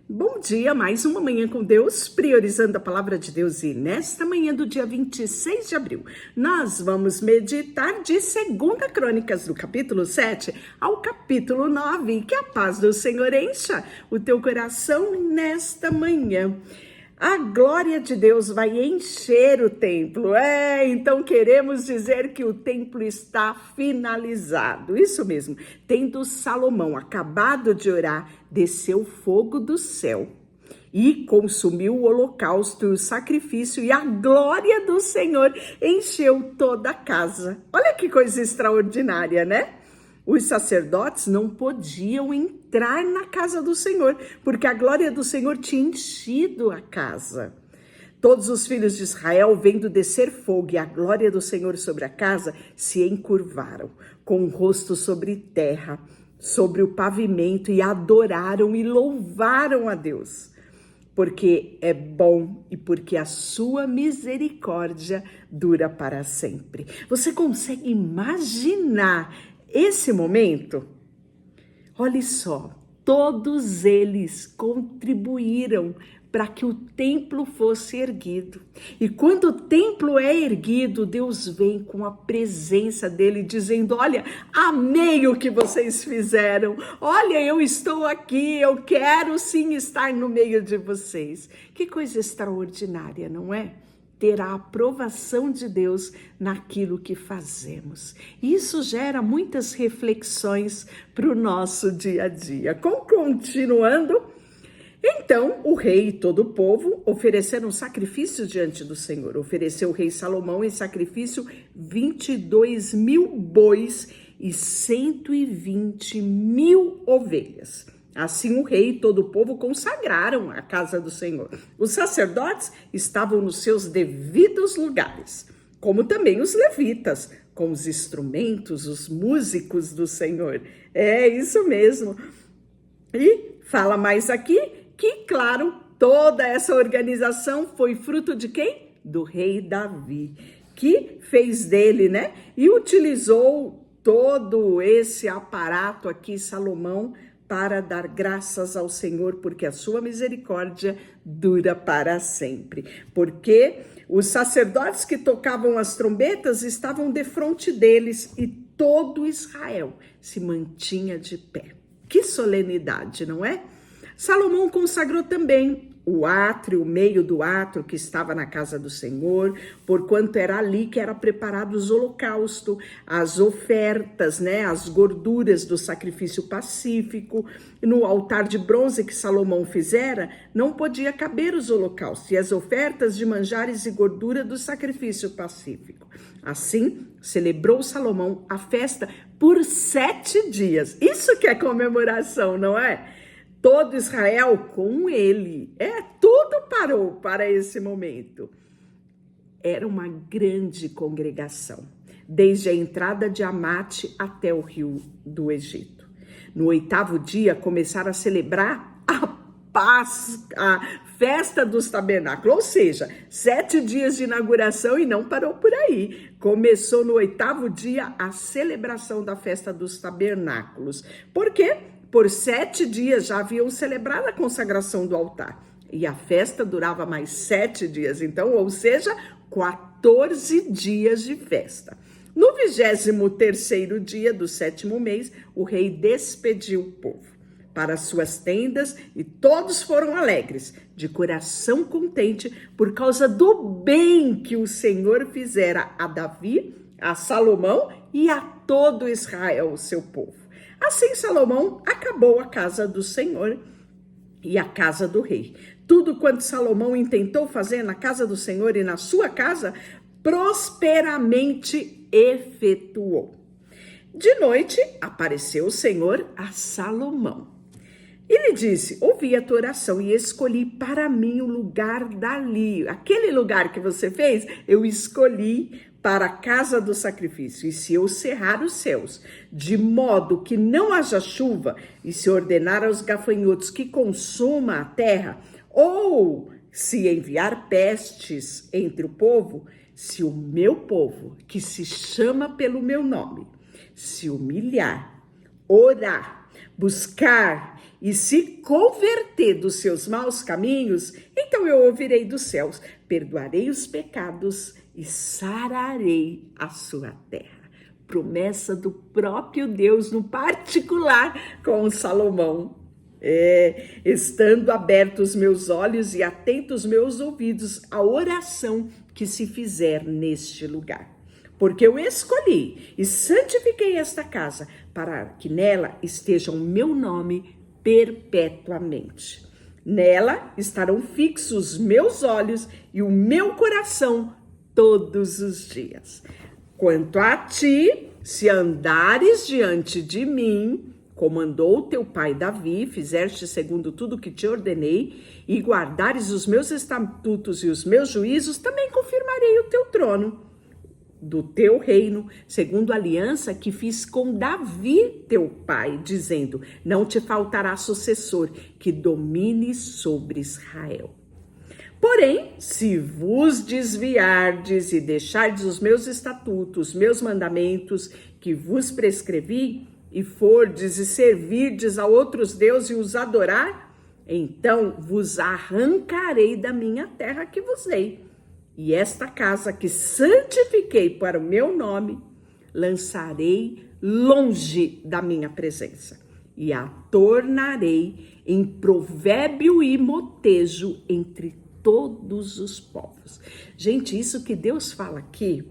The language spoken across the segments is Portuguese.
Bom dia, mais uma manhã com Deus, priorizando a palavra de Deus. E nesta manhã do dia 26 de abril, nós vamos meditar de 2 Crônicas, do capítulo 7 ao capítulo 9. Que a paz do Senhor encha o teu coração nesta manhã. A glória de Deus vai encher o templo. Então queremos dizer que o templo está finalizado. Isso mesmo. Tendo Salomão acabado de orar, desceu fogo do céu e consumiu o holocausto e o sacrifício, e a glória do Senhor encheu toda a casa. Olha que coisa extraordinária, né? Os sacerdotes não podiam entrar na casa do Senhor, porque a glória do Senhor tinha enchido a casa. Todos os filhos de Israel, vendo descer fogo e a glória do Senhor sobre a casa, se encurvaram, com o rosto sobre terra, sobre o pavimento, e adoraram e louvaram a Deus. Porque é bom e porque a sua misericórdia dura para sempre. Você consegue imaginar esse momento? Olha só, todos eles contribuíram para que o templo fosse erguido. E quando o templo é erguido, Deus vem com a presença dele, dizendo: olha, amei o que vocês fizeram. Olha, eu estou aqui, eu quero sim estar no meio de vocês. Que coisa extraordinária, não é? Ter a aprovação de Deus naquilo que fazemos. Isso gera muitas reflexões para o nosso dia a dia. Continuando, então o rei e todo o povo ofereceram sacrifícios diante do Senhor. Ofereceu o rei Salomão em sacrifício 22.000 bois e 120.000 ovelhas. Assim o rei e todo o povo consagraram a casa do Senhor. Os sacerdotes estavam nos seus devidos lugares, como também os levitas, com os instrumentos, os músicos do Senhor. É isso mesmo. E fala mais aqui que, claro, toda essa organização foi fruto de quem? Do rei Davi, que fez dele, né? E utilizou todo esse aparato aqui, Salomão, para dar graças ao Senhor, porque a sua misericórdia dura para sempre. Porque os sacerdotes que tocavam as trombetas estavam defronte deles e todo Israel se mantinha de pé. Que solenidade, não é? Salomão consagrou também o átrio, o meio do átrio que estava na casa do Senhor, porquanto era ali que era preparado os holocaustos, as ofertas, né, as gorduras do sacrifício pacífico. No altar de bronze que Salomão fizera, não podia caber os holocaustos e as ofertas de manjares e gordura do sacrifício pacífico. Assim, celebrou Salomão a festa por 7 dias. Isso que é comemoração, não é? Todo Israel com ele. Tudo parou para esse momento. Era uma grande congregação, desde a entrada de Amate até o rio do Egito. No 8º dia, começaram a celebrar a festa dos tabernáculos, ou seja, 7 dias de inauguração, e não parou por aí. Começou no 8º dia a celebração da festa dos tabernáculos. Por quê? Por 7 dias já haviam celebrado a consagração do altar. E a festa durava mais 7 dias, então, ou seja, 14 dias de festa. No 23º dia do 7º mês, o rei despediu o povo para suas tendas e todos foram alegres, de coração contente, por causa do bem que o Senhor fizera a Davi, a Salomão e a todo Israel, o seu povo. Assim Salomão acabou a casa do Senhor e a casa do rei. Tudo quanto Salomão intentou fazer na casa do Senhor e na sua casa, prosperamente efetuou. De noite apareceu o Senhor a Salomão. Ele disse: ouvi a tua oração e escolhi para mim o lugar dali. Aquele lugar que você fez, eu escolhi para a casa do sacrifício. E se eu cerrar os céus, de modo que não haja chuva, e se ordenar aos gafanhotos que consuma a terra, ou se enviar pestes entre o povo, se o meu povo, que se chama pelo meu nome, se humilhar, orar, buscar e se converter dos seus maus caminhos, então eu ouvirei dos céus, perdoarei os pecados e sararei a sua terra. Promessa do próprio Deus, no particular com Salomão. Estando abertos meus olhos e atentos meus ouvidos à oração que se fizer neste lugar. Porque eu escolhi e santifiquei esta casa, para que nela esteja o meu nome perpetuamente. Nela estarão fixos os meus olhos e o meu coração todos os dias. Quanto a ti, se andares diante de mim, como andou teu pai Davi, fizeste segundo tudo que te ordenei, e guardares os meus estatutos e os meus juízos, também confirmarei o teu trono do teu reino, segundo a aliança que fiz com Davi, teu pai, dizendo, não te faltará sucessor que domine sobre Israel. Porém, se vos desviardes e deixardes os meus estatutos, meus mandamentos, que vos prescrevi, e fordes e servirdes a outros deuses e os adorar, então vos arrancarei da minha terra que vos dei. E esta casa que santifiquei para o meu nome, lançarei longe da minha presença, e a tornarei em provérbio e motejo entre todos os povos. Gente, isso que Deus fala aqui,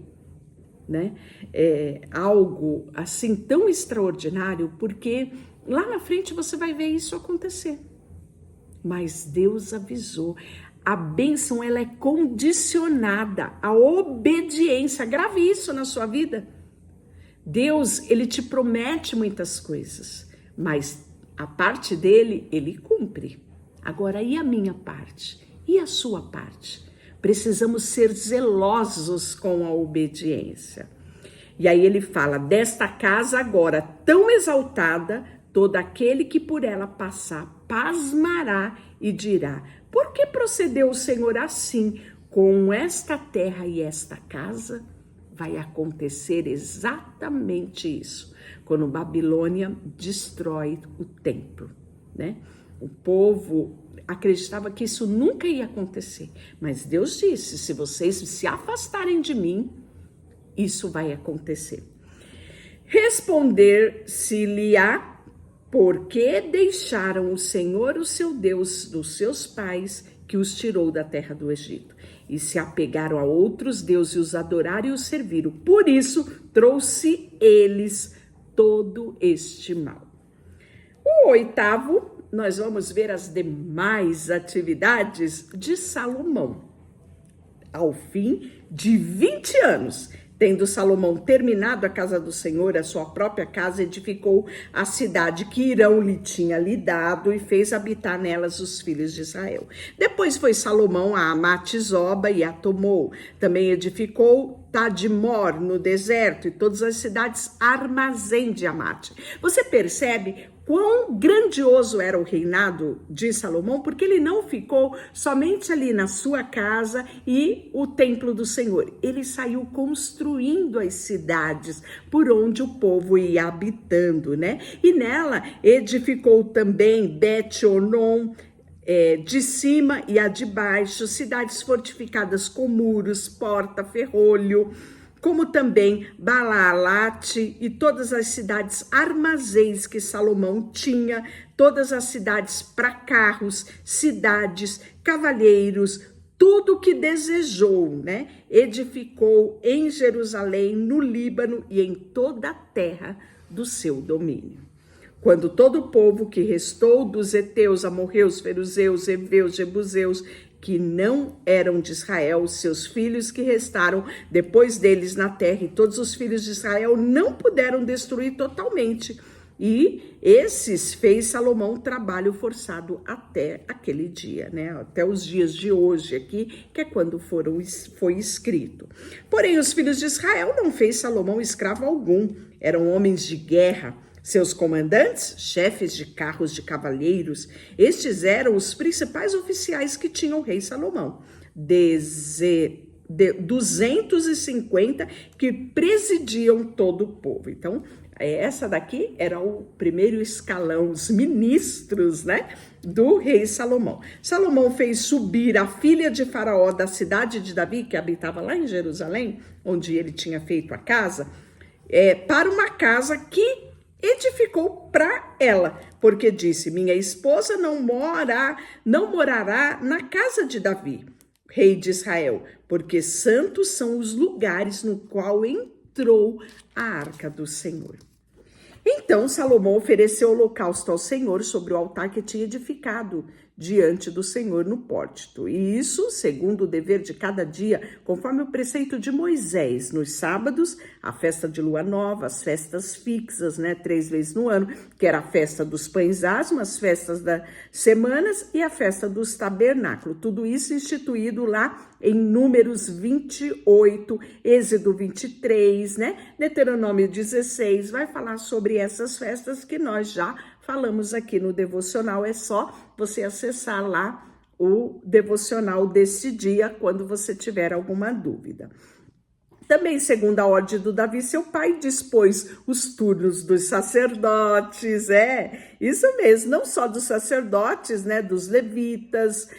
né? É algo assim tão extraordinário, porque lá na frente você vai ver isso acontecer. Mas Deus avisou. A bênção, ela é condicionada à obediência. Grave isso na sua vida. Deus, ele te promete muitas coisas, mas a parte dele, ele cumpre. Agora, e a minha parte? E a sua parte? Precisamos ser zelosos com a obediência. E aí ele fala, desta casa agora tão exaltada, todo aquele que por ela passar pasmará e dirá, por que procedeu o Senhor assim com esta terra e esta casa? Vai acontecer exatamente isso, quando Babilônia destrói o templo, né? O povo acreditava que isso nunca ia acontecer, mas Deus disse, se vocês se afastarem de mim, isso vai acontecer. Responder-se-lhe-á, porque deixaram o Senhor, o seu Deus, dos seus pais, que os tirou da terra do Egito, e se apegaram a outros deuses e os adoraram e os serviram. Por isso, trouxe eles todo este mal. O oitavo, nós vamos ver as demais atividades de Salomão. Ao fim de 20 anos, tendo Salomão terminado a casa do Senhor, a sua própria casa, edificou a cidade que Hirão lhe tinha lhe dado e fez habitar nelas os filhos de Israel. Depois foi Salomão a Amate-Zoba e a tomou. Também edificou Tadmor no deserto e todas as cidades armazém de Amate. Você percebe quão grandioso era o reinado de Salomão, porque ele não ficou somente ali na sua casa e o templo do Senhor. Ele saiu construindo as cidades por onde o povo ia habitando, né? E nela edificou também Bet-Onon, de cima e a de baixo, cidades fortificadas com muros, porta, ferrolho, como também Baalate e todas as cidades armazéns que Salomão tinha, todas as cidades para carros, cidades, cavalheiros, tudo que desejou, né? Edificou em Jerusalém, no Líbano e em toda a terra do seu domínio. Quando todo o povo que restou dos heteus, amorreus, feruzeus, heveus, jebuseus, que não eram de Israel, seus filhos que restaram depois deles na terra, e todos os filhos de Israel não puderam destruir totalmente. E esses fez Salomão trabalho forçado até aquele dia, né? Até os dias de hoje aqui, que é quando foi escrito. Porém, os filhos de Israel não fez Salomão escravo algum, eram homens de guerra. Seus comandantes, chefes de carros de cavaleiros, estes eram os principais oficiais que tinha o rei Salomão. 250 que presidiam todo o povo. Então, Essa daqui era o primeiro escalão, os ministros, né, do rei Salomão. Salomão fez subir a filha de Faraó da cidade de Davi, que habitava lá em Jerusalém, onde ele tinha feito a casa, para uma casa que edificou para ela, porque disse: minha esposa não morará na casa de Davi, rei de Israel, porque santos são os lugares no qual entrou a arca do Senhor. Então Salomão ofereceu holocausto ao Senhor sobre o altar que tinha edificado diante do Senhor no pórtico. E isso, segundo o dever de cada dia, conforme o preceito de Moisés, nos sábados, a festa de lua nova, as festas fixas, né, 3 vezes no ano, que era a festa dos pães asmos, as festas das semanas e a festa dos tabernáculos. Tudo isso instituído lá em Números 28, Êxodo 23, né? Deuteronômio 16, vai falar sobre essas festas que nós já falamos aqui no devocional. É só você acessar lá o devocional desse dia quando você tiver alguma dúvida. Também, segundo a ordem do Davi, seu pai dispôs os turnos dos sacerdotes, isso mesmo, não só dos sacerdotes, né, dos levitas,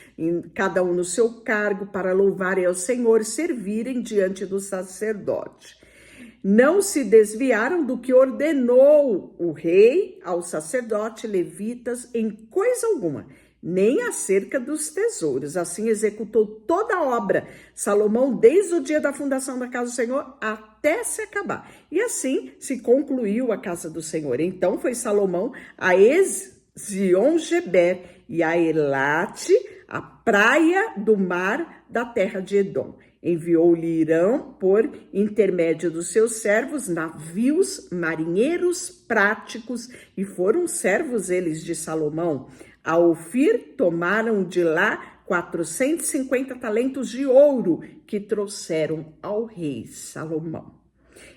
cada um no seu cargo, para louvarem ao Senhor, servirem diante do sacerdote. Não se desviaram do que ordenou o rei ao sacerdote levitas em coisa alguma, nem acerca dos tesouros. Assim executou toda a obra, Salomão, desde o dia da fundação da casa do Senhor até se acabar. E assim se concluiu a casa do Senhor. Então foi Salomão a Ezion-Geber e a Elate, a praia do mar da terra de Edom. Enviou-lhe Irão, por intermédio dos seus servos, navios, marinheiros práticos, e foram servos eles de Salomão. A Ofir tomaram de lá 450 talentos de ouro que trouxeram ao rei Salomão.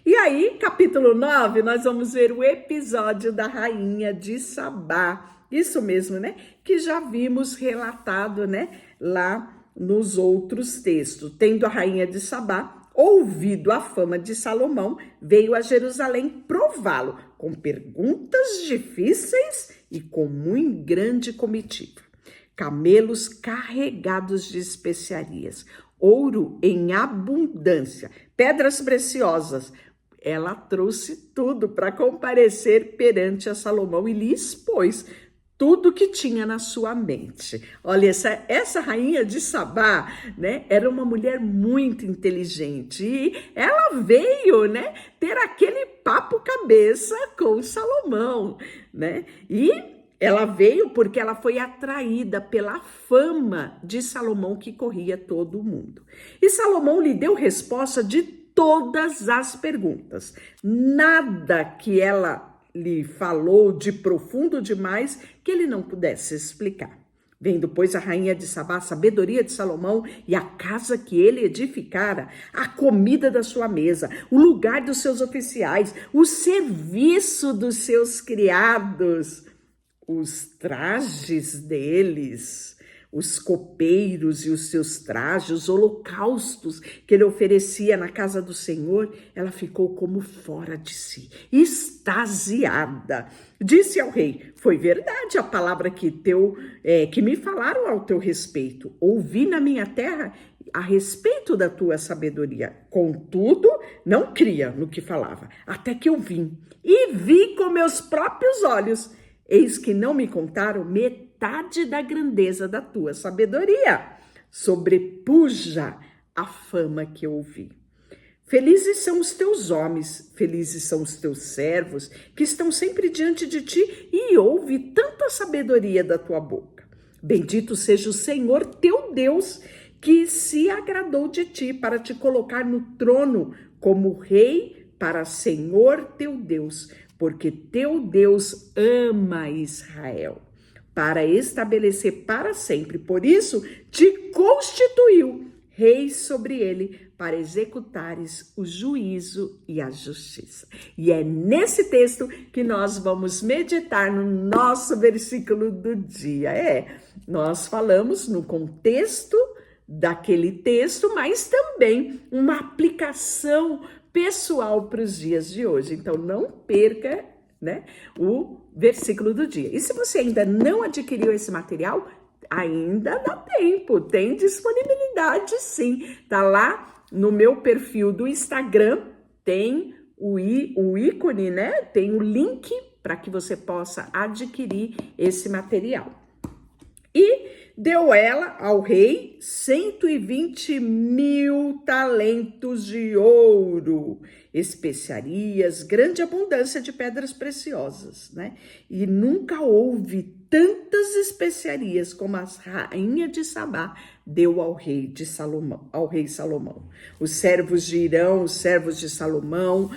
E aí, capítulo 9, nós vamos ver o episódio da rainha de Sabá. Isso mesmo, né? Que já vimos relatado, né? Lá nos outros textos. Tendo a rainha de Sabá ouvido a fama de Salomão, veio a Jerusalém prová-lo com perguntas difíceis e com muito grande comitiva. Camelos carregados de especiarias, ouro em abundância, pedras preciosas. Ela trouxe tudo para comparecer perante a Salomão e lhe expôs tudo que tinha na sua mente. Olha, essa rainha de Sabá, né, era uma mulher muito inteligente e ela veio, né, ter aquele papo cabeça com Salomão, né? E ela veio porque ela foi atraída pela fama de Salomão que corria todo o mundo. E Salomão lhe deu resposta de todas as perguntas. Nada que ela lhe falou de profundo demais que ele não pudesse explicar. Vendo, pois, a rainha de Sabá, a sabedoria de Salomão e a casa que ele edificara, a comida da sua mesa, o lugar dos seus oficiais, o serviço dos seus criados, os trajes deles, os copeiros e os seus trajes, os holocaustos que ele oferecia na casa do Senhor, ela ficou como fora de si, extasiada. Disse ao rei: foi verdade a palavra que me falaram ao teu respeito. Ouvi na minha terra a respeito da tua sabedoria. Contudo, não cria no que falava, até que eu vim e vi com meus próprios olhos. Eis que não me contaram metade da grandeza da tua sabedoria. Sobrepuja a fama que eu ouvi. Felizes são os teus homens, felizes são os teus servos, que estão sempre diante de ti e ouve tanta sabedoria da tua boca. Bendito seja o Senhor teu Deus, que se agradou de ti para te colocar no trono como rei para Senhor teu Deus, porque teu Deus ama Israel, para estabelecer para sempre. Por isso, te constituiu rei sobre ele, para executares o juízo e a justiça. E é nesse texto que nós vamos meditar no nosso versículo do dia. Nós falamos no contexto daquele texto, mas também uma aplicação pessoal para os dias de hoje. Então, não perca, né, o versículo do dia. E se você ainda não adquiriu esse material, ainda dá tempo, tem disponibilidade sim. Tá lá no meu perfil do Instagram, tem o ícone, né? Tem o link para que você possa adquirir esse material. E deu ela ao rei 120.000 talentos de ouro, especiarias, grande abundância de pedras preciosas, né? E nunca houve tantas especiarias como a rainha de Sabá deu ao rei Salomão. Os servos de Irão, os servos de Salomão,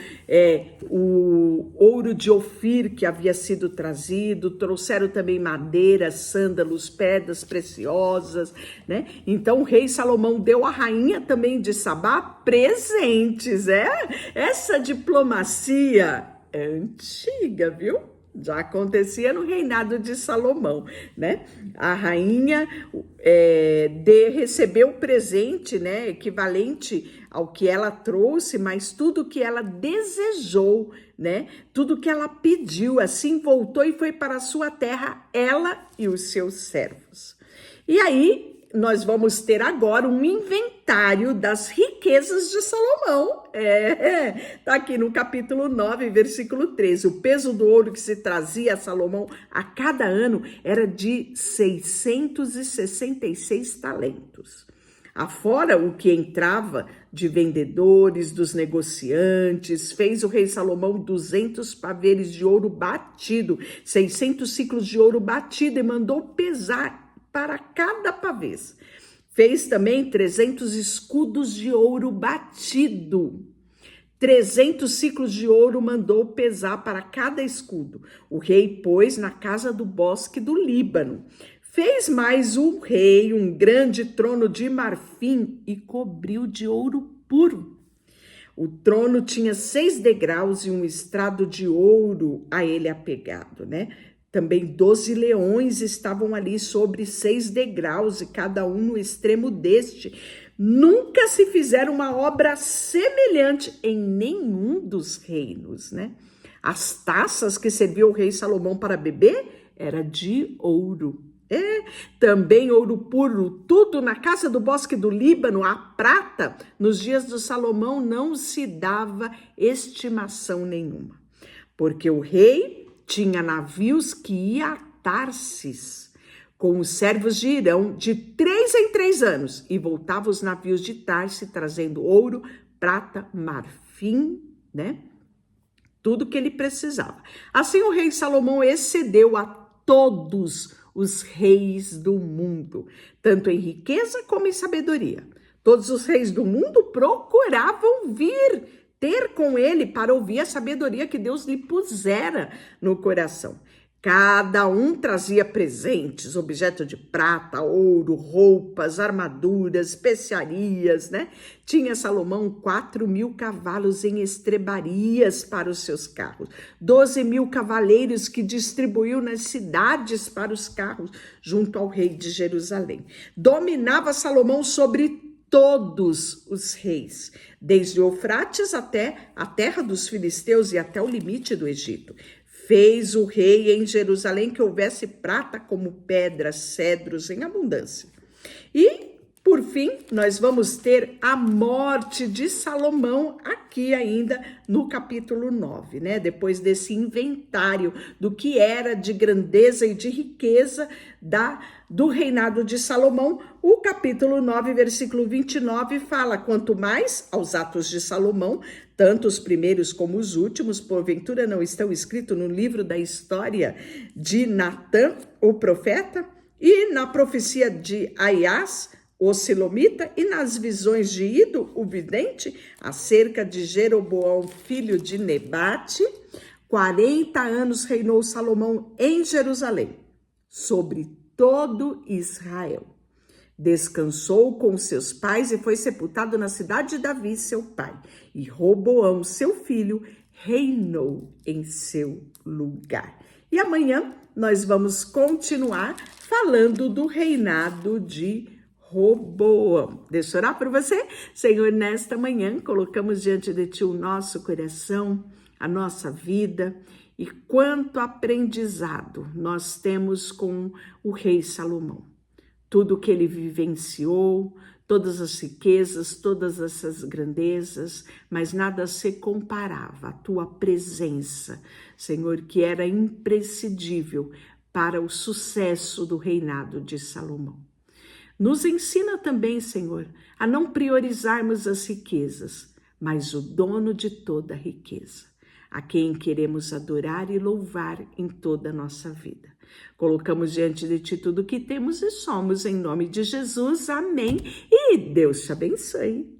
o ouro de Ofir que havia sido trazido, trouxeram também madeira, sândalos, pedras preciosas, né? Então o rei Salomão deu à rainha também de Sabá presentes, Essa diplomacia é antiga, viu? Já acontecia no reinado de Salomão, né? A rainha recebeu o presente, né, equivalente ao que ela trouxe, mas tudo que ela desejou, né? Tudo que ela pediu, assim voltou e foi para a sua terra, ela e os seus servos. E aí nós vamos ter agora um inventário das riquezas de Salomão. Tá aqui no capítulo 9, versículo 13. O peso do ouro que se trazia a Salomão a cada ano era de 666 talentos. Afora o que entrava de vendedores, dos negociantes, fez o rei Salomão 200 paveres de ouro batido, 600 ciclos de ouro batido, e mandou pesar para cada pavês. Fez também 300 escudos de ouro batido. 300 ciclos de ouro mandou pesar para cada escudo. O rei pôs na casa do bosque do Líbano. Fez mais o rei um grande trono de marfim e cobriu de ouro puro. O trono tinha 6 degraus e um estrado de ouro a ele apegado, né? Também 12 leões estavam ali sobre 6 degraus e cada um no extremo deste. Nunca se fizeram uma obra semelhante em nenhum dos reinos, né? As taças que serviu o rei Salomão para beber era de ouro. Também ouro puro, tudo na casa do bosque do Líbano. A prata, nos dias de Salomão, não se dava estimação nenhuma, porque o rei tinha navios que iam a Tarsis com os servos de Irão de 3 em 3 anos, e voltavam os navios de Tarsis trazendo ouro, prata, marfim, né? Tudo que ele precisava. Assim o rei Salomão excedeu a todos os reis do mundo, tanto em riqueza como em sabedoria. Todos os reis do mundo procuravam ter com ele para ouvir a sabedoria que Deus lhe pusera no coração. Cada um trazia presentes, objeto de prata, ouro, roupas, armaduras, especiarias, né? Tinha Salomão 4.000 cavalos em estrebarias para os seus carros, 12.000 cavaleiros que distribuiu nas cidades para os carros, junto ao rei de Jerusalém. Dominava Salomão sobre todos os reis, desde Eufrates até a terra dos filisteus e até o limite do Egito. Fez o rei em Jerusalém que houvesse prata como pedras, cedros em abundância. E, por fim, nós vamos ter a morte de Salomão aqui ainda no capítulo 9, né? Depois desse inventário do que era de grandeza e de riqueza do reinado de Salomão, o capítulo 9, versículo 29 fala: quanto mais aos atos de Salomão, tanto os primeiros como os últimos, porventura não estão escritos no livro da história de Natã, o profeta, e na profecia de Aias, o silomita, e nas visões de Ido, o vidente, acerca de Jeroboão, filho de Nebate. 40 anos reinou Salomão em Jerusalém, sobre todo Israel. Descansou com seus pais e foi sepultado na cidade de Davi, seu pai. E Roboão, seu filho, reinou em seu lugar. E amanhã nós vamos continuar falando do reinado de Roboão. Deixa eu orar por você. Senhor, nesta manhã colocamos diante de Ti o nosso coração, a nossa vida, e quanto aprendizado nós temos com o rei Salomão. Tudo que ele vivenciou, todas as riquezas, todas essas grandezas, mas nada se comparava à Tua presença, Senhor, que era imprescindível para o sucesso do reinado de Salomão. Nos ensina também, Senhor, a não priorizarmos as riquezas, mas o dono de toda a riqueza, a quem queremos adorar e louvar em toda a nossa vida. Colocamos diante de Ti tudo o que temos e somos, em nome de Jesus. Amém. E Deus te abençoe.